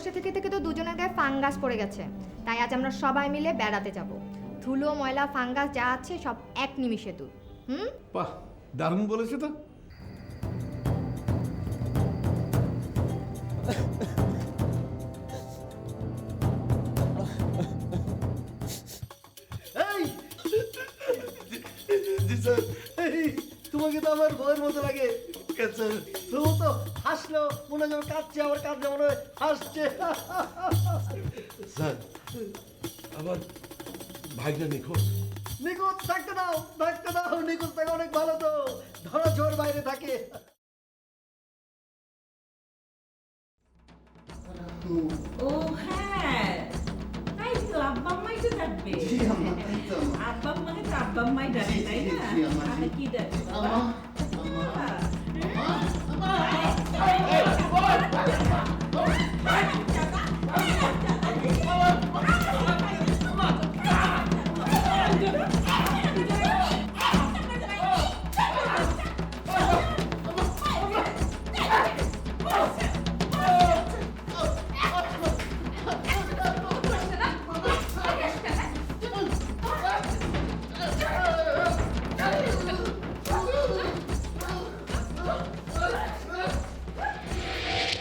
বসে থেকে থেকে তো দুজনের গায়ে ফাঙ্গাস পড়ে গেছে, তাই আজ আমরা সবাই মিলে বেড়াতে যাব। ধুলো ময়লা ফাঙ্গাস যা আছে সব এক নিমিষে দূর। বাহ, দারুণ বলেছে তো। তোমাকে তো আমার ভয়ের মতো লাগে। তুমি তো হাসলো মনে হয় যেমন কাঁদছে, আমার কাঁদছে মনে হয় হাসছে। স্যার, আমার ভাইটা নিখোঁজ। নিখোঁজ থাকতে দাও, থাকতে দাও, নিখোঁজ থাকে অনেক ভালো তো, ধরা ঝোর বাইরে থাকে। ও হ্যাঁ, তাই তো আব্বা আম্মাই তো ডাকবে। আব্বা আম্মাকে তো আব্বা আম্মাই ডাকে, তাই না? আমি কি ডাকবে বাবা?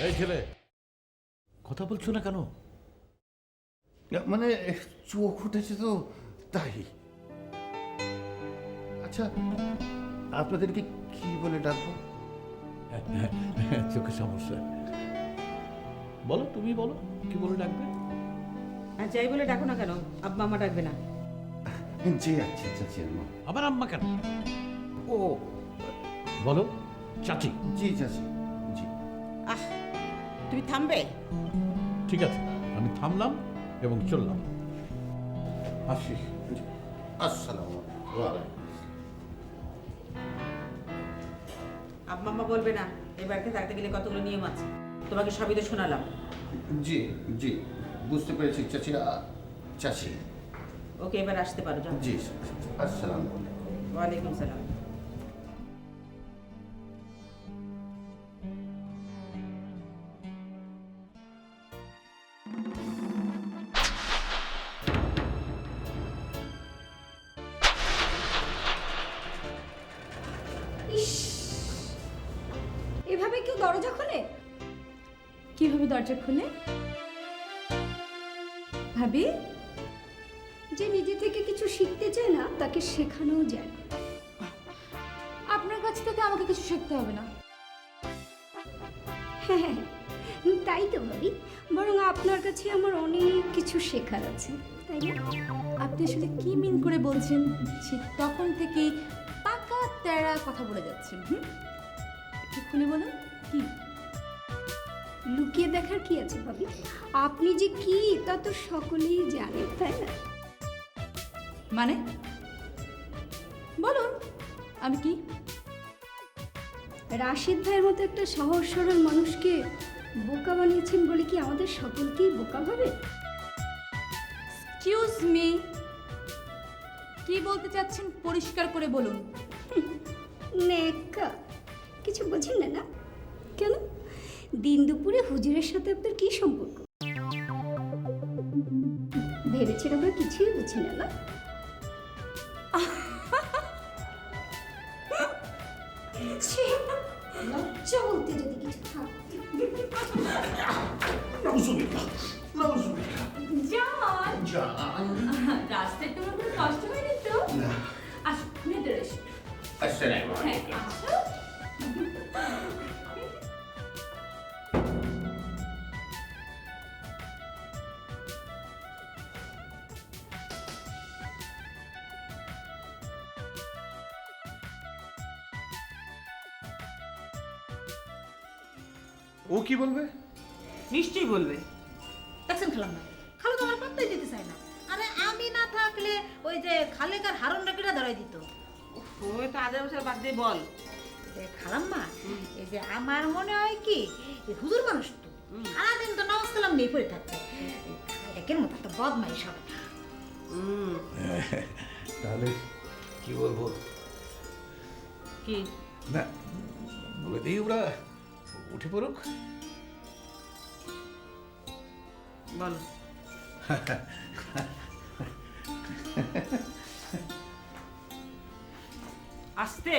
এই ছেলে, কথা বলছো না কেন? মানে চোখ উঠেছে তো তাই। আচ্ছা, আপনাদেরকে কি বলে ডাকবো? চোখে সমস্যা। বলো, তুমি বলো কি বলে ডাকবে? আর যাই বলে ডাকো না কেন, আব্বা আম্মা ডাকবে না? জি আচ্ছা চাচি আম্মা। আবার আম্মা কেন? ও বলো চাচি। জি চাচি জি। আহ, তুমি থামবে? ঠিক আছে, আমি থামলাম এবং চললাম। আসি। আসসালামু আলাইকুম। আব্বা আম্মা বলবে না, এই বাড়িতে থাকতে গেলে কতগুলো নিয়ম আছে, তোমাকে সবই তো শোনালাম। জি জি বুঝতে পেরেছি চাচি। চাচি ওকে, এবার আসতে পারো, যাও। জি আসসালামু আলাইকুম। ওয়ালাইকুম সালাম। এভাবে কেউ দরজা খোলে? কিভাবে দরজা খোলে ভাবি? যে নিজে থেকে কিছু শিখতে চায় না তাকে শেখানো যায় না। আপনার কাছ থেকে আমাকে কিছু শিখতে হবে না। হ্যাঁ, তাই তো ভাবি, বরং আপনার কাছে আমার অনেক কিছু শেখার আছে, তাই না? আপনি আসলে কি মিন করে বলছেন? ঠিক তখন থেকেই পাকা তেরা কথা বলে যাচ্ছেন। একটু খুলে বলুন কি? লুকিয়ে দেখার কি আছে ভাবি? আপনি যে কি তা তো সকলেই জানে, তাই না? মানে বলুন আমি কি? রাশিদ ভাইয়ের মতো একটা সহজ সরল মানুষকে বোকা বানিয়েছেন বলে কি আমাদের সকলকেই বোকা ভাবে? এক্সকিউজ মি, কি বলতে চাচ্ছেন পরিষ্কার করে বলুন। নেকা, কিছু বোঝেন না না? কেন, দিন দুপুরে হুজুরের সাথে আপনার কি সম্পর্ক? ভেবেছেন আমরা কিছুই বুঝি না না? ছি, লজ্জা বলতে যদি কিছু থাকতো। রাস্তায় তোমার কোনো কষ্ট হয়নি তো? আসো, ভেতরে এসো। আসসালামু হ্যাঁ, আলাইকুম। আসো। ও কি বলবে? নিশ্চয়ই বলবে। দেখছেন খালাম না, খালা তো আমার পাত্তাই দিতে চায় না। আরে আমি না থাকলে ওই যে খালেকার হারনটা কিনা ধরাই দিত। ওই তো আজে বছর বাদ দিয়ে বল। খালাম্মা, এই যে আমার মনে হয় কি, এই হুজুর মানুষ তো সারাদিন তো নামাজ কালাম নেই পড়ে থাকতে, একের মতো একটা বদমাইশ হবে না। তাহলে কি বলবো? কি? না, বলে দিই ওরা উঠে পড়ুক। বলো। আস্তে।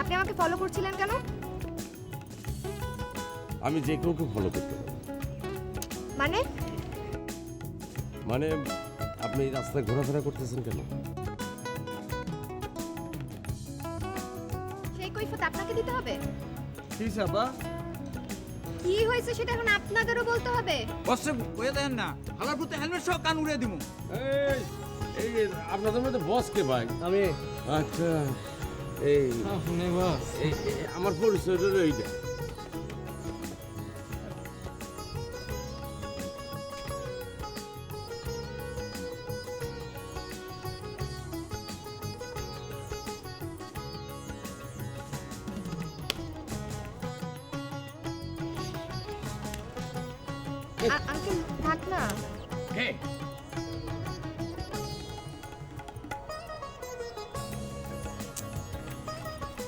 আপনি আমাকে ফলো করছিলেন কেন? আমি যে কাউকে ফলো করতে পারি। মানে মানে আপনি এই রাস্তায় ঘোরাফেরা করতেছেন কেন? সেই কৈফিয়ত আপনাকে দিতে হবে? কি সাবা কি হয়েছে সেটা এখন আপনাদেরও বলতে হবে? বসে কয়ে দেন না হালার পুতে হেলমেট সহ কান উড়িয়ে দিমু। এই এই আপনাদের মধ্যে বস কে ভাই? আমি আচ্ছা এই আপনি বস আমার পরিচয় হলো এইটা। আঙ্কেল থাক না। কে?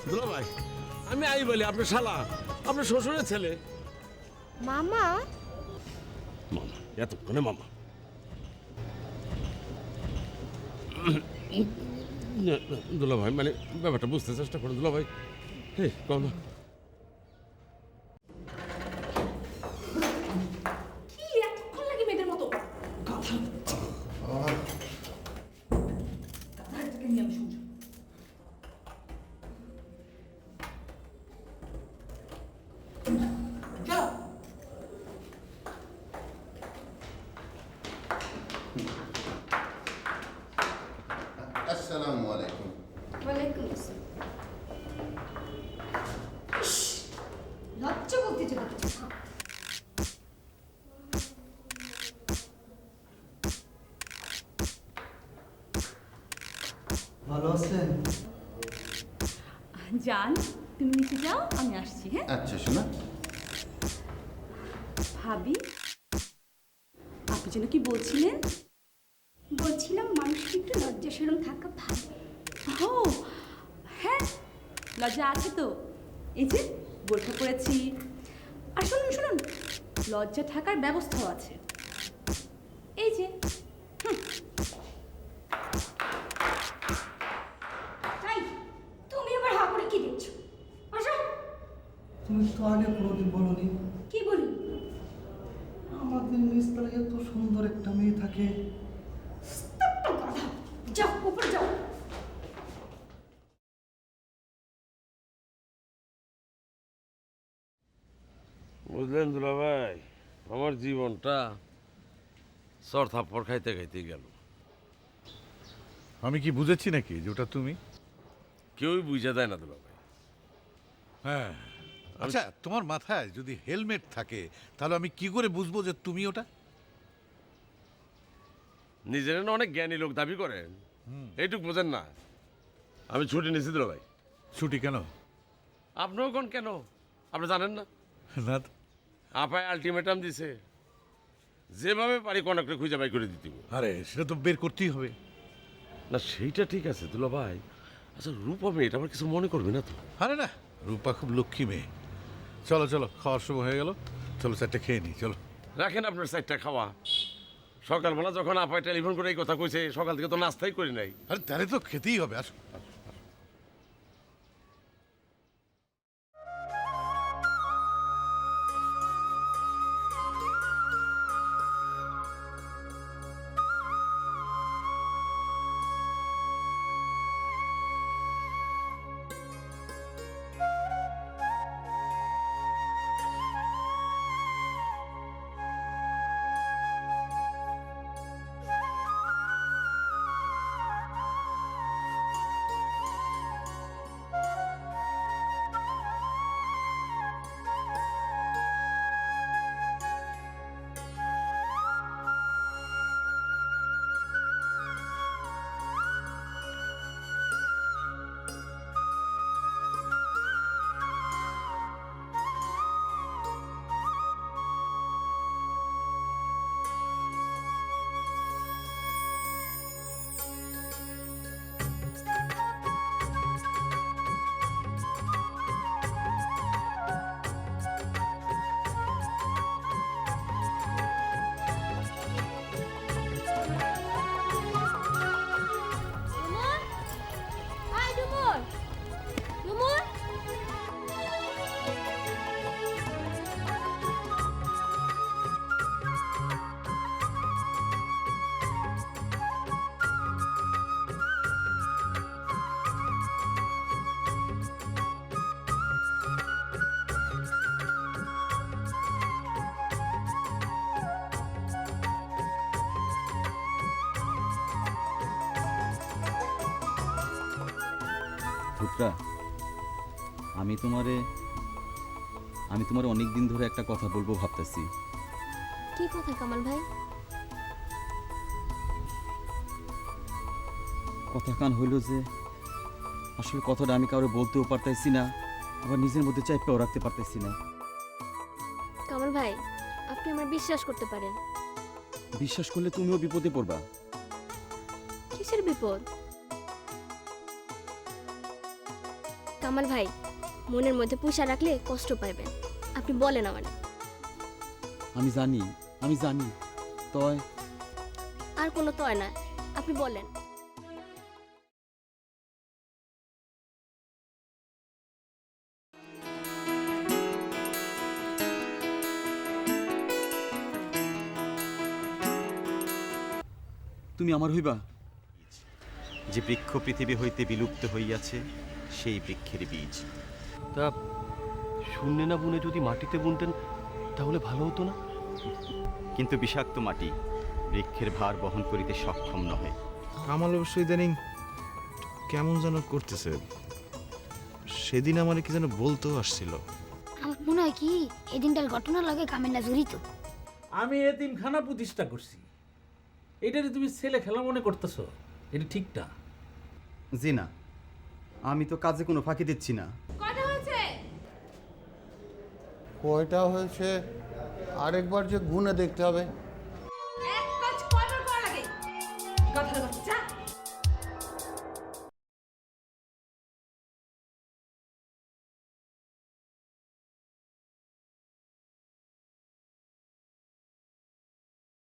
দুলা ভাই আমি আই বলি আপনার শালা আপনার শ্বশুরের ছেলে। মামা মামা এতক্ষণে মামা। দুলা ভাই মানে ব্যাপারটা বুঝতে চেষ্টা করুন দুলা ভাই। হে কম কি এতক্ষণ লাগে মেয়েদের মতো কথা হচ্ছে তাদেরকে নিয়ে আমি শুনছি। চলো আসসালামু আলাইকুম। ওয়ালাইকুম আসসালাম। লজ্জা বলতে চলে গেছে। ভালো আছেন? জান তুমি নিচে যাও আমি আসছি। হ্যাঁ আচ্ছা শোনা, ভাবি আপনি যেন কি বলছিলেন? বলছিলাম মানুষের একটু লজ্জা শরম থাকা ভালো। ও হ্যাঁ লজ্জা আছে তো, এই যে বোরখা পরেছি। আর শুনুন শুনুন লজ্জা থাকার ব্যবস্থাও আছে, এই যে। তাই তুমি আবার হা করে কি দেখছো? আসো। তুমি তো আগে কোনোদিন বলোনি কি বলি? আমাদের নিচতলায় এত সুন্দর একটা মেয়ে থাকে। একটা কথা, যাও উপরে যাও। বুঝলেন দুলা ভাই আমার জীবনটা সর থাপ্পড় খাইতে খাইতে গেল। আমি কি বুঝেছি নাকি যে ওটা তুমি? কেউই বুঝে দেয় না দুলা ভাই। হ্যাঁ আচ্ছা, তোমার মাথায় যদি হেলমেট থাকে তাহলে আমি কি করে বুঝবো যে তুমি ওটা? নিজের না অনেক জ্ঞানী লোক দাবি করেন, এইটুক বোঝেন না। আমি ছুটি নিয়েছি দুলা ভাই। ছুটি কেন? আপনিও কোন কেন আপনি জানেন না? না তো। আপায় আলটিমেটাম দিছে, যেভাবে পারি কনকটা খুঁজে বাই করে দিতে। আরে সেটা তো বের করতেই হবে। না সেইটা ঠিক আছে দুলা ভাই। আচ্ছা রূপা মেয়েটা আমার কিছু মনে করবে না তো? আরে না, রূপা খুব লক্ষ্মী মেয়ে। চলো চলো, খাওয়ার সময় হয়ে গেল, চলো চারটে খেয়ে নিই চলো। রাখেন আপনার সাইডটা খাওয়া। সকালবেলা যখন আপায় টেলিফোন করে এই কথা কইছে, সকাল থেকে তো নাস্তাই করি নাই। আরে তাহলে তো খেতেই হবে, আসো। ইফরা, আমি তোমারে অনেক দিন ধরে একটা কথা বলবো ভাবতেছি। কি কথা কামাল ভাই? কথা কান হইল যে আসলে কথাটা আমি কাউরে বলতেও পারতেছি না, আবার নিজের মধ্যে চাইপেও রাখতে পারতেছি না। কামাল ভাই, আপনি আমার বিশ্বাস করতে পারেন। বিশ্বাস করলে তুমিও বিপদে পড়বা। কিসের বিপদ? কামাল ভাই, মনের মধ্যে পুষা রাখলে কষ্ট পাইবেন। আপনি বলেন আমারে। আমি জানি, তয় আর কোনো তয় না, আপনি বলেন। তুমি আমার হইবা। যে বৃক্ষ পৃথিবী হইতে বিলুপ্ত হইয়াছে সেই বৃক্ষের বীজ। তা শূন্যে না বুনে যদি মাটিতে বুনতেন তাহলে ভালো হতো না? কিন্তু বিষাক্ত মাটি বৃক্ষের ভার বহন করিতে সক্ষম নহে। কামাল অবশ্য ইদানিং কেমন যেন করতেছে। সেদিন আমার কি যেন বলতেও আসছিল। আমার মনে হয় কি এই দিনটার ঘটনা লাগে কামেন্না জড়িত। আমি এতিমখানা প্রতিষ্ঠা করছি, এটারে তুমি ছেলে খেলা মনে করতেছো? এটা ঠিক না। জি না, আমি তো কাজে কোনো ফাঁকি দিচ্ছি না। কয়টা হয়েছে? কয়টা হয়েছে আরেকবার যে গুনে দেখতে হবে।